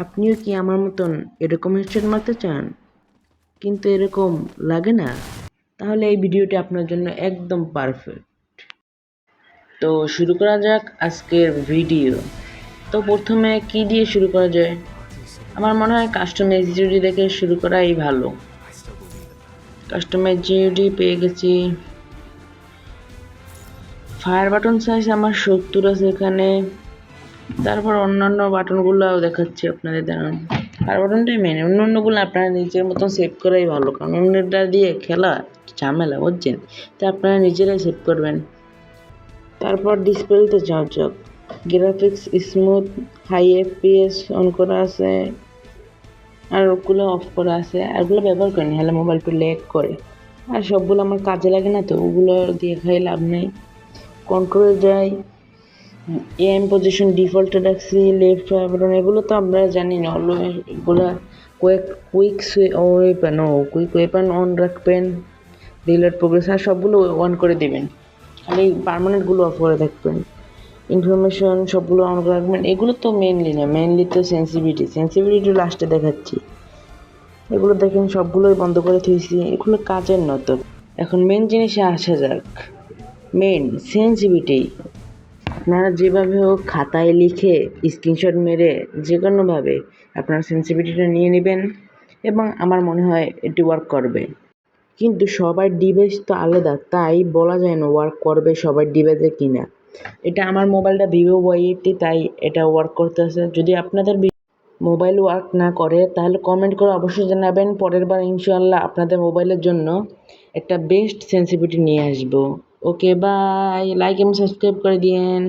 আপনিও কি আমার মতন এরকম হেডশট মারতে চান কিন্তু এরকম লাগে না? তাহলে এই ভিডিওটি আপনার জন্য একদম পারফেক্ট। তো শুরু করা যাক আজকের ভিডিও। তো প্রথমে কি দিয়ে শুরু করা যায়? আমার মনে হয় কাস্টমাইজ জিওডি দেখে শুরু করাই ভালো। কাস্টমাইজ জিওডি পেয়ে গেছি। ফায়ার বাটন সাইজ আমার 70 আছে এখানে। তারপর অন্যান্য বাটনগুলোও দেখাচ্ছি আপনাদের দাঁড়ান। ফায়ার বাটনটাই মেন, অন্যান্যগুলো আপনারা নিজের মতন সেভ করাই ভালো, কারণ অন্যটা দিয়ে খেলা ঝামেলা, বুঝছেন? তো আপনারা নিজেরাই সেভ করবেন। তারপর ডিসপ্লেতে যাওয়া যাক। Graphics smooth, high FPS on করা আছে, আর ওগুলো অফ করা আছে। আরগুলো ব্যবহার করিনি, হলে মোবাইল একটু ল্যাগ করে, আর সবগুলো আমার কাজে লাগে না, তো ওগুলো দিয়ে খাই লাভ নেই। কন্ট্রোলে যাই, এম পজিশন ডিফল্টে রাখছি, লেফট বাটন এগুলো তো আমরা জানি না, এগুলো কুইক ওয়েপন অন রাখবেন, ডিলেট প্রোগ্রেস আর সবগুলো অন করে দেবেন, খালি পার্মানেন্টগুলো অফ করে রাখবেন। ইনফরমেশন সবগুলো অন করে রাখবেন। এগুলো তো মেনলি না, মেনলি তো সেন্সিভিটি লাস্টে দেখাচ্ছি। এগুলো দেখেন সবগুলোই বন্ধ করে থুইছি, এগুলো কাজের নত। এখন মেন জিনিসে আসা যাক। মেন সেন্সিভিটি আপনারা যেভাবে হোক খাতায় লিখে স্ক্রিনশট মেরে যে কোনোভাবে আপনারা সেন্সিভিটিটা নিয়ে নেবেন, এবং আমার মনে হয় এটি ওয়ার্ক করবে। কিন্তু সবার ডিভাইস তো আলাদা, তাই বলা যায় না ওয়ার্ক করবে সবার ডিভাইসে কিনা। এটা আমার মোবাইলটা ভিভো Y80, তাই এটা ওয়ার্ক করতেছে। যদি আপনাদের মোবাইল ওয়ার্ক না করে তাহলে কমেন্ট করে অবশ্যই জানাবেন। পরের বার ইনশাআল্লাহ আপনাদের মোবাইলের জন্য একটা বেস্ট সেন্সিভিটি নিয়ে আসবো। ওকে বাই, লাইক এবং সাবস্ক্রাইব করে দিয়েন।